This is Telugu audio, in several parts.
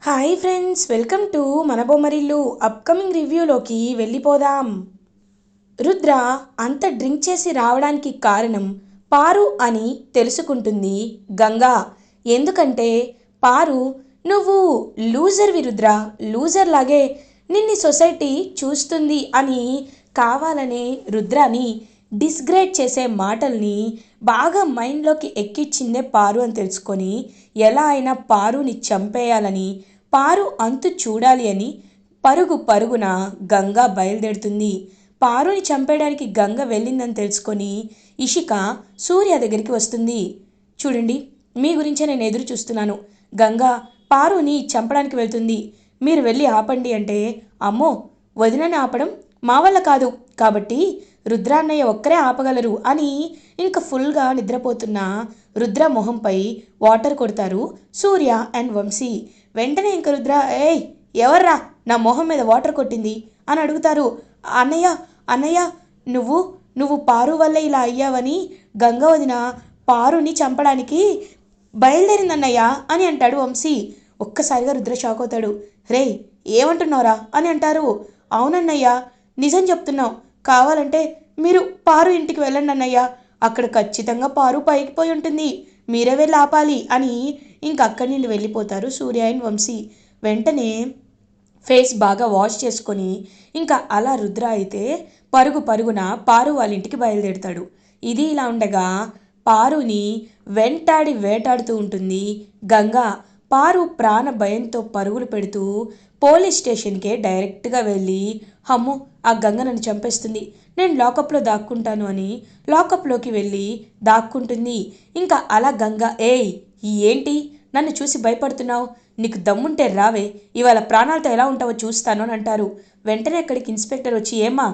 హాయ్ ఫ్రెండ్స్, వెల్కమ్ టు మన బొమ్మరిల్లు. అప్కమింగ్ రివ్యూలోకి వెళ్ళిపోదాం. రుద్ర అంత డ్రింక్ చేసి రావడానికి కారణం పారు అని తెలుసుకుంటుంది గంగా. ఎందుకంటే పారు, నువ్వు లూజర్వి రుద్ర, లూజర్ లాగే నిన్ని సొసైటీ చూస్తుంది అని కావాలనే రుద్రాని డిస్గ్రేడ్ చేసే మాటల్ని బాగా మైండ్లోకి ఎక్కించిందే పారు అని తెలుసుకొని ఎలా అయినా పారుని చంపేయాలని, పారు అంతు చూడాలి అని పరుగు పరుగున గంగా బయలుదేరుతుంది. పారుని చంపేయడానికి గంగ వెళ్ళిందని తెలుసుకొని ఇషిక సూర్య దగ్గరికి వస్తుంది. చూడండి, మీ గురించే నేను ఎదురు చూస్తున్నాను. గంగా పారుని చంపడానికి వెళ్తుంది, మీరు వెళ్ళి ఆపండి అంటే, అమ్మో వదినని ఆపడం మా వల్ల కాదు, కాబట్టి రుద్రాన్నయ్య ఒక్కరే ఆపగలరు అని ఇంకా ఫుల్గా నిద్రపోతున్న రుద్ర మొహంపై వాటర్ కొడతారు సూర్య అండ్ వంశీ. వెంటనే ఇంక రుద్ర, ఏయ్ ఎవర్రా నా మొహం మీద వాటర్ కొట్టింది అని అడుగుతారు. అన్నయ్య అన్నయ్య నువ్వు నువ్వు పారు వల్ల ఇలా అయ్యావని గంగ వదిన పారుని చంపడానికి బయలుదేరిందన్నయ్య అని అంటాడు వంశీ. ఒక్కసారిగా రుద్ర షాక్ అవుతాడు. రే ఏమంటున్నావురా అని అంటారు. అవునన్నయ్య నిజం చెప్తున్నావు, కావాలంటే మీరు పారు ఇంటికి వెళ్ళండి అన్నయ్య, అక్కడ ఖచ్చితంగా పారు పైకి పోయి ఉంటుంది, మీరే వెళ్ళి ఆపాలి అని ఇంక అక్కడి నుండి వెళ్ళిపోతారు సూర్య అండ్ వంశీ. వెంటనే ఫేస్ బాగా వాష్ చేసుకొని ఇంకా అలా రుద్ర అయితే పరుగు పరుగున పారు వాళ్ళ ఇంటికి బయలుదేరుతాడు. ఇది ఇలా ఉండగా పారుని వెంటాడి వేటాడుతూ ఉంటుంది గంగా. పారు ప్రాణ భయంతో పరుగులు పెడుతూ పోలీస్ స్టేషన్కే డైరెక్ట్గా వెళ్ళి, అమ్మో ఆ గంగ నన్ను చంపేస్తుంది, నేను లాకప్లో దాక్కుంటాను అని లాకప్లోకి వెళ్ళి దాక్కుంటుంది. ఇంకా అలా గంగ, ఏయ్ ఏంటి నన్ను చూసి భయపడుతున్నావు, నీకు దమ్ముంటే రావే, ఇవాళ ప్రాణాలతో ఎలా ఉంటావో చూస్తాను అని అంటారు. వెంటనే అక్కడికి ఇన్స్పెక్టర్ వచ్చి, ఏమ్మా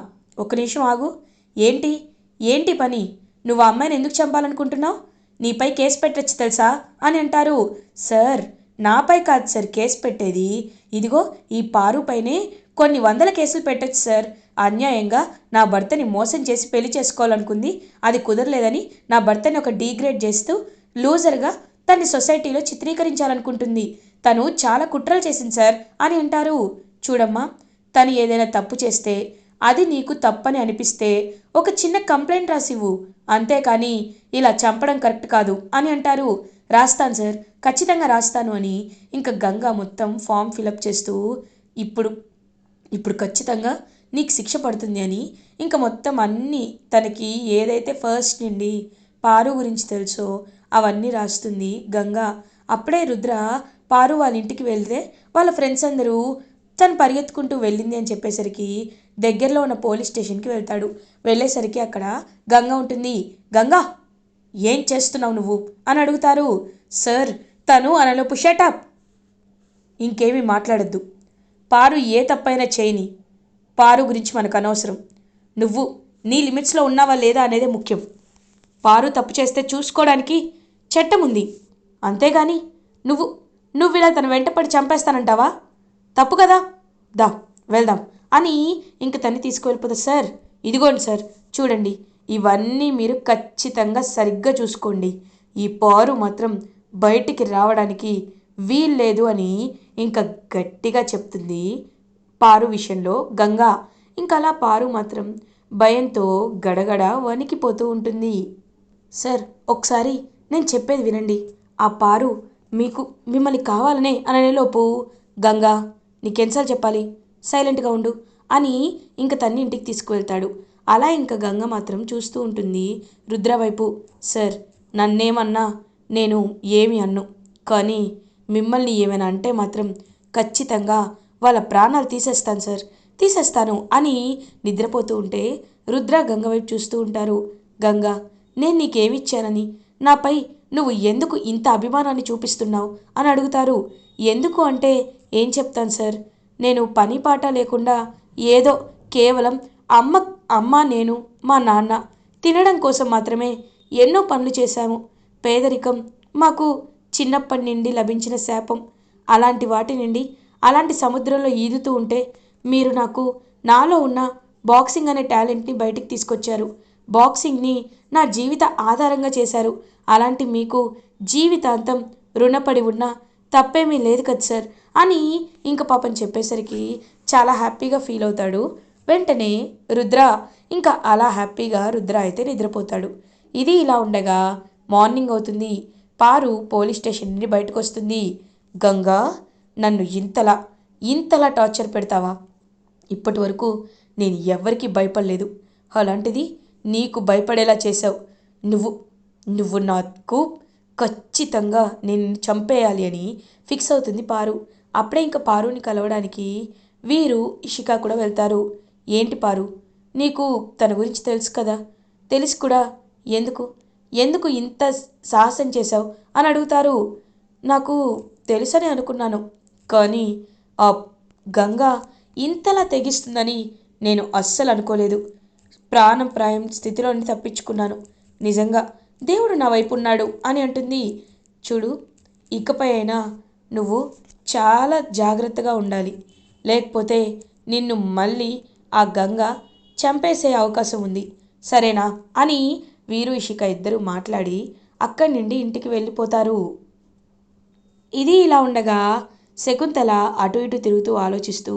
ఒక్క నిమిషం ఆగు, ఏంటి ఏంటి పని, నువ్వు ఆ అమ్మాయిని ఎందుకు చంపాలనుకుంటున్నావు, నీపై కేసు పెట్టచ్చు తెలుసా అని అంటారు. సార్ నాపై కాదు సార్ కేసు పెట్టేది, ఇదిగో ఈ పారు పైనే కొన్ని వందల కేసులు పెట్టచ్చు సార్. అన్యాయంగా నా భర్తని మోసం చేసి పెళ్లి చేసుకోవాలనుకుంది, అది కుదరలేదని నా భర్తని ఒక డీగ్రేడ్ చేస్తూ లూజర్గా తన్ని సొసైటీలో చిత్రీకరించాలనుకుంటుంది, తను చాలా కుట్రలు చేసింది సార్ అని అంటారు. చూడమ్మా, తను ఏదైనా తప్పు చేస్తే అది నీకు తప్పని అనిపిస్తే ఒక చిన్న కంప్లైంట్ రాసివ్వు, అంతేకాని ఇలా చంపడం కరెక్ట్ కాదు అని అంటారు. రాస్తాను సార్, ఖచ్చితంగా రాస్తాను అని ఇంకా గంగా మొత్తం ఫామ్ ఫిలప్ చేస్తూ, ఇప్పుడు ఇప్పుడు ఖచ్చితంగా నీకు శిక్ష పడుతుంది అని ఇంకా మొత్తం అన్నీ తనకి ఏదైతే ఫస్ట్ నుండి పారు గురించి తెలుసో అవన్నీ రాస్తుంది గంగా. అప్పుడే రుద్ర పారు వాళ్ళ ఇంటికి వెళ్తే వాళ్ళ ఫ్రెండ్స్ అందరూ తను పరిగెత్తుకుంటూ వెళ్ళింది అని చెప్పేసరికి దగ్గరలో ఉన్న పోలీస్ స్టేషన్కి వెళ్తాడు. వెళ్ళేసరికి అక్కడ గంగ ఉంటుంది. గంగా ఏం చేస్తున్నావు నువ్వు అని అడుగుతారు. సార్ తను అనలోపు షటప్, ఇంకేమీ మాట్లాడద్దు, పారు ఏ తప్పైనా చేయని, పారు గురించి మనకు అనవసరం, నువ్వు నీ లిమిట్స్లో ఉన్నావా లేదా అనేదే ముఖ్యం, పారు తప్పు చేస్తే చూసుకోవడానికి చట్టం ఉంది, అంతేగాని నువ్వు నువ్వు ఇలా తన వెంటపడి చంపేస్తానంటావా, తప్పు కదా, దా వెళ్దాం అని ఇంక తన్ని తీసుకువెళ్ళిపోతుంది. సార్ ఇదిగోండి సార్, చూడండి ఇవన్నీ మీరు ఖచ్చితంగా సరిగ్గా చూసుకోండి, ఈ పారు మాత్రం బయటికి రావడానికి వీల్లేదు అని ఇంకా గట్టిగా చెప్తుంది పారు విషయంలో గంగా. ఇంకా అలా పారు మాత్రం భయంతో గడగడ వణికిపోతూ ఉంటుంది. సార్ ఒకసారి నేను చెప్పేది వినండి, ఆ పారు మిమ్మల్ని కావాలనే అననేలోపు గంగా నీకెన్నిసార్లు చెప్పాలి, సైలెంట్గా ఉండు అని ఇంక తన్ని ఇంటికి తీసుకువెళ్తాడు. అలా ఇంకా గంగ మాత్రం చూస్తూ ఉంటుంది రుద్ర వైపు. సార్ నన్నేమన్నా నేను ఏమి అన్ను, కానీ మిమ్మల్ని ఏమైనా అంటే మాత్రం ఖచ్చితంగా వాళ్ళ ప్రాణాలు తీసేస్తాను సార్, తీసేస్తాను అని నిద్రపోతూ ఉంటే రుద్ర గంగ వైపు చూస్తూ ఉంటారు. గంగా నేను నీకేమిచ్చానని, నాపై నువ్వు ఎందుకు ఇంత అభిమానాన్ని చూపిస్తున్నావు అని అడుగుతారు. ఎందుకు అంటే ఏం చెప్తాను సార్, నేను పని పాట లేకుండా ఏదో కేవలం అమ్మ అమ్మ నేను మా నాన్న తినడం కోసం మాత్రమే ఎన్నో పనులు చేశాము, పేదరికం మాకు చిన్నప్పటి నుండి లభించిన శాపం, అలాంటి వాటి నుండి అలాంటి సముద్రంలో ఈదుతూ ఉంటే మీరు నాలో ఉన్న బాక్సింగ్ అనే టాలెంట్ని బయటికి తీసుకొచ్చారు, బాక్సింగ్ని నా జీవిత ఆధారంగా చేశారు, అలాంటి మీకు జీవితాంతం రుణపడి ఉన్నా తప్పేమీ లేదు కదా సార్ అని ఇంక పాపం చెప్పేసరికి చాలా హ్యాపీగా ఫీల్ అవుతాడు. వెంటనే రుద్ర ఇంకా అలా హ్యాపీగా రుద్ర అయితే నిద్రపోతాడు. ఇది ఇలా ఉండగా మార్నింగ్ అవుతుంది. పారు పోలీస్ స్టేషన్ నుండి బయటకు వస్తుంది. గంగా, నన్ను ఇంతలా ఇంతలా టార్చర్ పెడతావా? ఇప్పటి వరకు నేను ఎవ్వరికీ భయపడలేదు, అలాంటిది నీకు భయపడేలా చేశావు. నువ్వు నువ్వు నాకు ఖచ్చితంగా నేను చంపేయాలి అని ఫిక్స్ అవుతుంది పారు. అప్పుడే ఇంకా పారుని కలవడానికి వీరు ఇషిక కూడా వెళ్తారు. ఏంటి పారు, నీకు తన గురించి తెలుసు కదా, తెలిసి కూడా ఎందుకు ఎందుకు ఇంత సాహసం చేశావు అని అడుగుతారు. నాకు తెలుసని అనుకున్నాను, కానీ ఆ గంగ ఇంతలా తెగిస్తుందని నేను అస్సలు అనుకోలేదు. ప్రాణం స్థితిలోని తప్పించుకున్నాను. నిజంగా దేవుడు నా వైపు ఉన్నాడు అని అంటుంది. చూడు, ఇకపై అయినా నువ్వు చాలా జాగ్రత్తగా ఉండాలి, లేకపోతే నిన్ను మళ్ళీ ఆ గంగ చంపేసే అవకాశం ఉంది, సరేనా అని వీరు ఇషిక ఇద్దరు మాట్లాడి అక్కడి నుండి ఇంటికి వెళ్ళిపోతారు. ఇది ఇలా ఉండగా శకుంతల అటు ఇటు తిరుగుతూ ఆలోచిస్తూ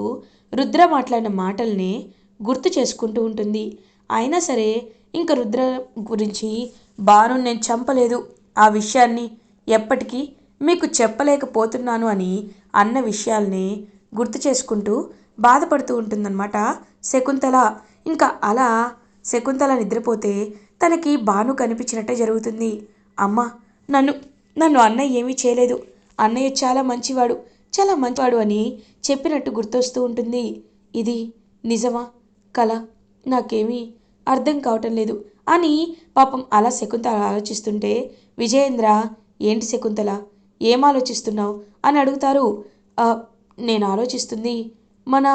రుద్ర మాట్లాడిన మాటల్ని గుర్తు చేసుకుంటూ ఉంటుంది. అయినా సరే ఇంక రుద్ర గురించి బాను నేను చంపలేదు, ఆ విషయాన్ని ఎప్పటికీ మీకు చెప్పలేకపోతున్నాను అని అన్న విషయాల్ని గుర్తు చేసుకుంటూ బాధపడుతూ ఉంటుందన్నమాట శకుంతల. ఇంకా అలా శకుంతల నిద్రపోతే తనకి బాను కనిపించినట్టే జరుగుతుంది. అమ్మ, నన్ను నన్ను అన్నయ్య ఏమీ చేయలేదు, అన్నయ్య చాలా మంచివాడు అని చెప్పినట్టు గుర్తొస్తూ ఉంటుంది. ఇది నిజమా కల, నాకేమీ అర్థం కావటం లేదు అని పాపం అలా శకుంతల ఆలోచిస్తుంటే విజయేంద్ర, ఏంటి శకుంతల, ఏం ఆలోచిస్తున్నావు అని అడుగుతారు. "ఆ, నేను ఆలోచిస్తుంది మన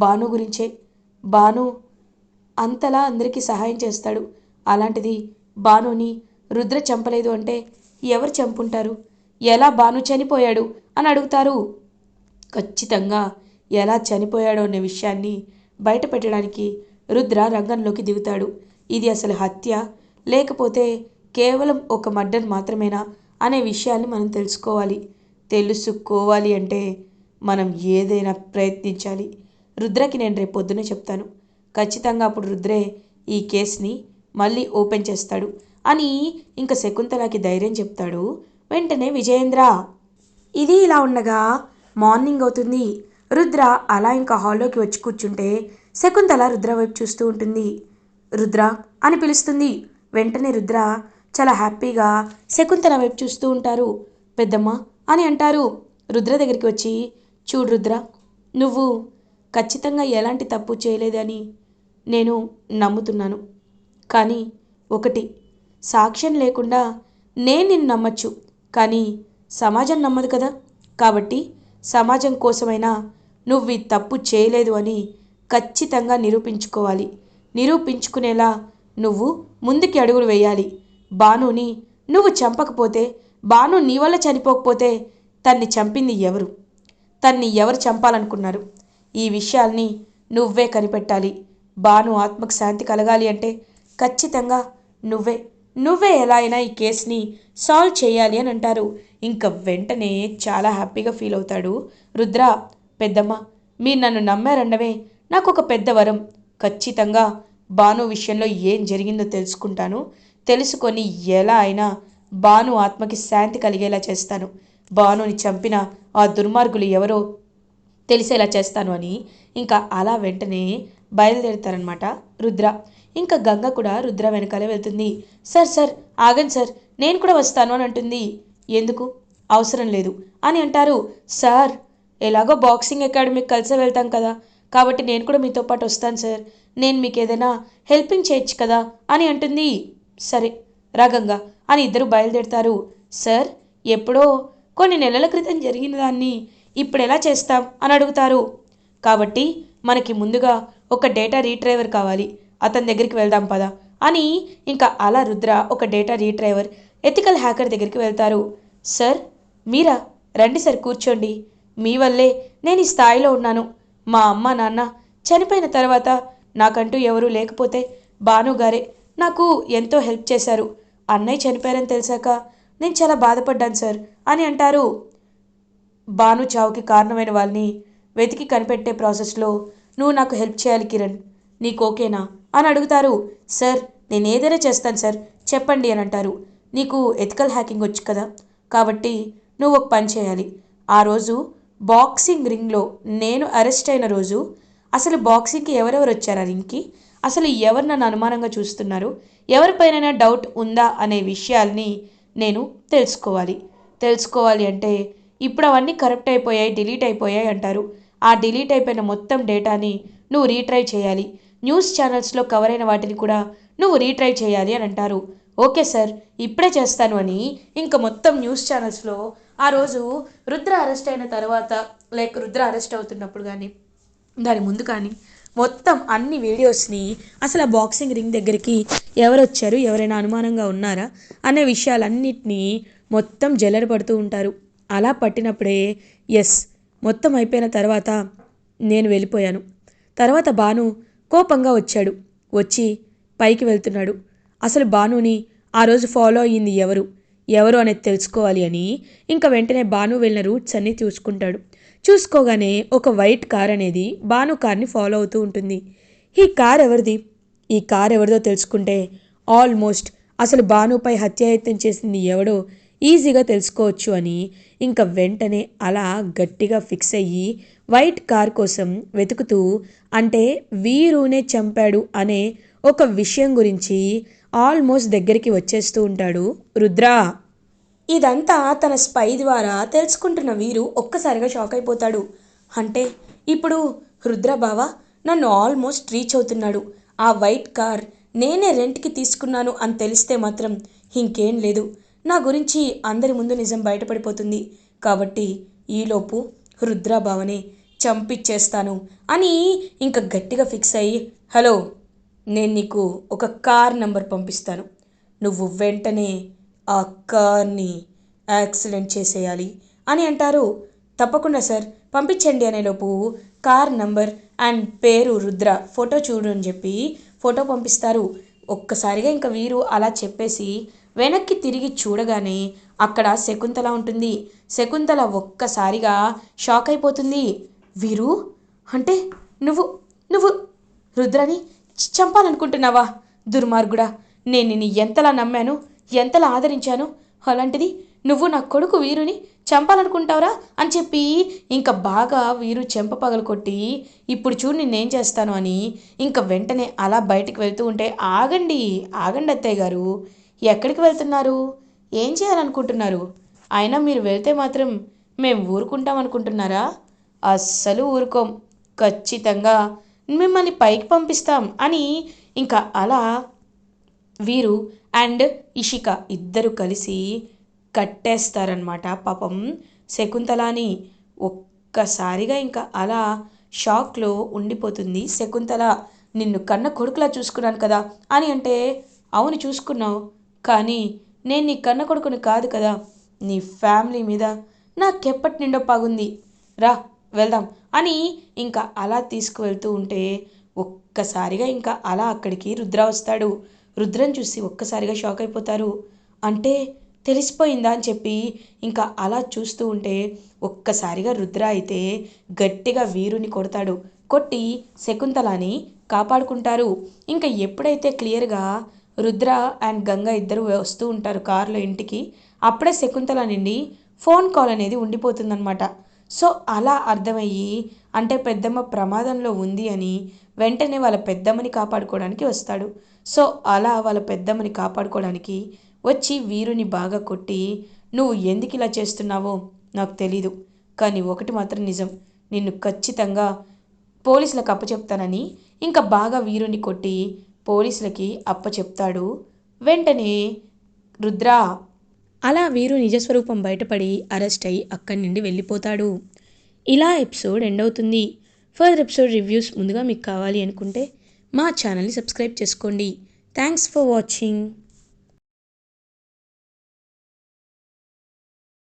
భాను గురించే. భాను అంతలా అందరికీ సహాయం చేస్తాడు, అలాంటిది భానుని రుద్ర చంపలేదు అంటే ఎవరు చంపుంటారు? ఎలా భాను చనిపోయాడు అని అడుగుతారు. ఖచ్చితంగా ఎలా చనిపోయాడో అనే విషయాన్ని బయట పెట్టడానికి రుద్ర రంగంలోకి దిగుతాడు. ఇది అసలు హత్య లేకపోతే కేవలం ఒక మర్డర్ మాత్రమేనా అనే విషయాన్ని మనం తెలుసుకోవాలి అంటే మనం ఏదైనా ప్రయత్నించాలి. రుద్రకి నేను రేపు పొద్దునే చెప్తాను, ఖచ్చితంగా అప్పుడు రుద్రే ఈ కేసుని మళ్ళీ ఓపెన్ చేస్తాడు అని ఇంకా శకుంతలకి ధైర్యం చెప్తాడు వెంటనే విజయేంద్ర. ఇది ఇలా ఉండగా మార్నింగ్ అవుతుంది. రుద్ర అలా ఇంకా హాల్లోకి వచ్చి కూర్చుంటే శకుంతల రుద్ర వైపు చూస్తూ ఉంటుంది. రుద్ర అని పిలుస్తుంది. వెంటనే రుద్ర చాలా హ్యాపీగా శకుంతల వైపు చూస్తూ ఉంటారు. పెద్దమ్మ అని అంటారు. రుద్ర దగ్గరికి వచ్చి, చూడు రుద్ర, నువ్వు ఖచ్చితంగా ఎలాంటి తప్పు చేయలేదని నేను నమ్ముతున్నాను. కానీ ఒకటి, సాక్ష్యం లేకుండా నేను నిన్ను నమ్మచ్చు, కానీ సమాజం నమ్మదు కదా. కాబట్టి సమాజం కోసమైనా నువ్వు ఈ తప్పు చేయలేదు అని ఖచ్చితంగా నిరూపించుకోవాలి. నిరూపించుకునేలా నువ్వు ముందుకి అడుగులు వేయాలి. భానుని నువ్వు చంపకపోతే, భాను నీ వల్ల చనిపోకపోతే తన్ని చంపింది ఎవరు? తన్ని ఎవరు చంపాలనుకున్నారు? ఈ విషయాల్ని నువ్వే కనిపెట్టాలి. భాను ఆత్మకు శాంతి కలగాలి అంటే ఖచ్చితంగా నువ్వే నువ్వే ఎలా అయినా ఈ కేసుని సాల్వ్ చేయాలి అని అంటారు. ఇంకా వెంటనే చాలా హ్యాపీగా ఫీల్ అవుతాడు రుద్ర. పెద్దమ్మ, మీరు నన్ను నమ్మారన్నవే నాకు ఒక పెద్ద వరం. ఖచ్చితంగా భాను విషయంలో ఏం జరిగిందో తెలుసుకొని ఎలా అయినా భాను ఆత్మకి శాంతి కలిగేలా చేస్తాను. భానుని చంపిన ఆ దుర్మార్గులు ఎవరో తెలిసేలా చేస్తాను అని ఇంకా అలా వెంటనే బయలుదేరుతారనమాట రుద్ర. ఇంకా గంగ కూడా రుద్ర వెనకాలే వెళ్తుంది. సార్ ఆగండి సార్, నేను కూడా వస్తాను అని అంటుంది. ఎందుకు? అవసరం లేదు అని అంటారు. సార్, ఎలాగో బాక్సింగ్ అకాడమీకి కలిసే వెళ్తాం కదా, కాబట్టి నేను కూడా మీతో పాటు వస్తాను సార్, నేను మీకు ఏదైనా హెల్పింగ్ చేయొచ్చు కదా అని అంటుంది. సరే రా గంగా అని ఇద్దరు బయలుదేరుతారు. సార్, ఎప్పుడో కొన్ని నెలల క్రితం జరిగిన దాన్ని ఇప్పుడు ఎలా చేస్తాం అని అడుగుతారు. కాబట్టి మనకి ముందుగా ఒక డేటా రీట్రైవర్ కావాలి, అతని దగ్గరికి వెళ్దాం పదా అని ఇంకా అలా రుద్ర ఒక డేటా రీట్రైవర్ ఎథికల్ హ్యాకర్ దగ్గరికి వెళ్తారు. సార్, మీరా? రండి సార్, కూర్చోండి. మీ వల్లే నేను ఈ స్థాయిలో ఉన్నాను. మా అమ్మ నాన్న చనిపోయిన తర్వాత నాకంటూ ఎవరూ లేకపోతే భానుగారే నాకు ఎంతో హెల్ప్ చేశారు. అన్నయ్య చనిపోయారని తెలిసాక నేను చాలా బాధపడ్డాను సార్ అని అంటారు. భాను చావుకి కారణమైన వాళ్ళని వెతికి కనిపెట్టే ప్రాసెస్లో నువ్వు నాకు హెల్ప్ చేయాలి కిరణ్, నీకు ఓకేనా అని అడుగుతారు. సార్ నేను ఏదైనా చేస్తాను సార్, చెప్పండి అని అంటారు. నీకు ఎథికల్ హ్యాకింగ్ వచ్చు కదా, కాబట్టి నువ్వు ఒక పని చేయాలి. ఆ రోజు బాక్సింగ్ రింగ్లో నేను అరెస్ట్ అయిన రోజు అసలు బాక్సింగ్కి ఎవరెవరు వచ్చారు ఆ రింగ్కి, అసలు ఎవరు నన్ను అనుమానంగా చూస్తున్నారు, ఎవరిపైనైనా డౌట్ ఉందా అనే విషయాల్ని నేను తెలుసుకోవాలి అంటే ఇప్పుడు అవన్నీ కరప్ట్ అయిపోయాయి, డిలీట్ అయిపోయాయి అంటారు. ఆ డిలీట్ అయిపోయిన మొత్తం డేటాని నువ్వు రీట్రై చేయాలి, న్యూస్ ఛానల్స్లో కవర్ అయిన వాటిని కూడా నువ్వు రీట్రై చేయాలి అని అంటారు. ఓకే సార్ ఇప్పుడే చేస్తాను అని ఇంకా మొత్తం న్యూస్ ఛానల్స్లో ఆ రోజు రుద్ర అరెస్ట్ అయిన తర్వాత, లైక్ రుద్ర అరెస్ట్ అవుతున్నప్పుడు కానీ దాని ముందు కానీ మొత్తం అన్ని వీడియోస్ని అసలు ఆ బాక్సింగ్ రింగ్ దగ్గరికి ఎవరు వచ్చారు, ఎవరైనా అనుమానంగా ఉన్నారా అనే విషయాలన్నిటినీ మొత్తం జల్లెడ పడుతూ ఉంటారు. అలా పట్టినప్పుడే ఎస్ మొత్తం అయిపోయిన తర్వాత నేను వెళ్ళిపోయాను. తర్వాత భాను కోపంగా వచ్చాడు, వచ్చి పైకి వెళ్తున్నాడు. అసలు భానుని ఆ రోజు ఫాలో అయ్యింది ఎవరు అనేది తెలుసుకోవాలి అని ఇంకా వెంటనే భాను వెళ్ళిన రూట్స్ అన్నీ చూసుకోగానే ఒక వైట్ కార్ అనేది భాను కార్ని ఫాలో అవుతూ ఉంటుంది. ఈ కార్ ఎవరిది, ఈ కార్ ఎవరిదో తెలుసుకుంటే ఆల్మోస్ట్ అసలు భానుపై హత్యాయత్నం చేసింది ఎవడో ఈజీగా తెలుసుకోవచ్చు అని ఇంకా వెంటనే అలా గట్టిగా ఫిక్స్ అయ్యి వైట్ కార్ కోసం వెతుకుతూ, అంటే వీరునే చంపాడు అనే ఒక విషయం గురించి ఆల్మోస్ట్ దగ్గరికి వచ్చేస్తూ ఉంటాడు రుద్ర. ఇదంతా తన స్పై ద్వారా తెలుసుకుంటున్న వీరు ఒక్కసారిగా షాక్ అయిపోతాడు. అంటే ఇప్పుడు రుద్ర బావ నన్ను ఆల్మోస్ట్ రీచ్ అవుతున్నాడు, ఆ వైట్ కార్ నేనే రెంట్కి తీసుకున్నాను అని తెలిస్తే మాత్రం ఇంకేం లేదు, నా గురించి అందరి ముందు నిజం బయటపడిపోతుంది, కాబట్టి ఈలోపు రుద్ర బావనే చంపిచ్చేస్తాను అని ఇంకా గట్టిగా ఫిక్స్ అయ్యి, హలో నేను నీకు ఒక కార్ నంబర్ పంపిస్తాను, నువ్వు వెంటనే ఆ కార్ని యాక్సిడెంట్ చేసేయాలి అని అంటారు. తప్పకుండా సార్ పంపించండి అనేలోపు కార్ నంబర్ అండ్ పేరు రుద్ర, ఫోటో చూడు అని చెప్పి ఫోటో పంపిస్తారు. ఒక్కసారిగా ఇంకా వీరు అలా చెప్పేసి వెనక్కి తిరిగి చూడగానే అక్కడ శకుంతల ఉంటుంది. శకుంతల ఒక్కసారిగా షాక్ అయిపోతుంది. వీరు అంటే నువ్వు నువ్వు రుద్రని చంపాలనుకుంటున్నావా దుర్మార్గుడా, నేను నిన్ను ఎంతలా నమ్మాను, ఎంతలా ఆదరించాను, అలాంటిది నువ్వు నా కొడుకు వీరుని చంపాలనుకుంటావురా అని చెప్పి ఇంకా బాగా వీరు చెంప పగలకొట్టి, ఇప్పుడు చూడు నిన్నేం చేస్తాను అని ఇంకా వెంటనే అలా బయటికి వెళ్తూ ఉంటే, ఆగండి అత్తయ్య గారు, ఎక్కడికి వెళ్తున్నారు, ఏం చేయాలనుకుంటున్నారు, అయినా మీరు వెళ్తే మాత్రం మేము ఊరుకుంటాం అనుకుంటున్నారా, అస్సలు ఊరుకోం, ఖచ్చితంగా మిమ్మల్ని పైకి పంపిస్తాం అని ఇంకా అలా వీరు అండ్ ఇషిక ఇద్దరు కలిసి కట్టేస్తారనమాట పాపం శకుంతలాని. ఒక్కసారిగా ఇంకా అలా షాక్లో ఉండిపోతుంది శకుంతల. నిన్ను కన్న కొడుకులా చూసుకున్నాను కదా అని అంటే, అవును చూసుకున్నావు, కానీ నేను నీ కన్న కొడుకుని కాదు కదా, నీ ఫ్యామిలీ మీద నాకెప్పటి నిండో పగుంది, రా వెళ్దాం అని ఇంకా అలా తీసుకువెళ్తూ ఉంటే ఒక్కసారిగా ఇంకా అలా అక్కడికి రుద్ర వస్తాడు. రుద్రని చూసి ఒక్కసారిగా షాక్ అయిపోతారు. అంటే తెలిసిపోయిందా అని చెప్పి ఇంకా అలా చూస్తూ ఉంటే ఒక్కసారిగా రుద్ర అయితే గట్టిగా వీరుని కొడతాడు. కొట్టి శకుంతలాని కాపాడుకుంటారు. ఇంకా ఎప్పుడైతే క్లియర్గా రుద్ర అండ్ గంగ ఇద్దరు వస్తూ ఉంటారు కారులో ఇంటికి, అప్పుడే శకుంతల నుండి ఫోన్ కాల్ అనేది ఉండిపోతుందన్నమాట. సో అలా అర్థమయ్యి, అంటే పెద్దమ్మ ప్రమాదంలో ఉంది అని వెంటనే వాళ్ళ పెద్దమ్మని కాపాడుకోవడానికి వస్తాడు. సో అలా వాళ్ళ పెద్దమ్మని కాపాడుకోవడానికి వచ్చి వీరుని బాగా కొట్టి, నువ్వు ఎందుకు ఇలా చేస్తున్నావో నాకు తెలీదు, కానీ ఒకటి మాత్రం నిజం, నిన్ను ఖచ్చితంగా పోలీసులకు అప్పచెప్తానని ఇంకా బాగా వీరుని కొట్టి పోలీసులకి అప్పచెప్తాడు వెంటనే రుద్ర. అలా వీరు నిజస్వరూపం బయటపడి అరెస్ట్ అయ్యి అక్కడి నుండి వెళ్ళిపోతాడు. ఇలా ఎపిసోడ్ ఎండ్ అవుతుంది. ఫర్దర్ ఎపిసోడ్ రివ్యూస్ ముందుగా మీకు కావాలి అనుకుంటే మా ఛానల్ని సబ్స్క్రైబ్ చేసుకోండి. Thanks for watching.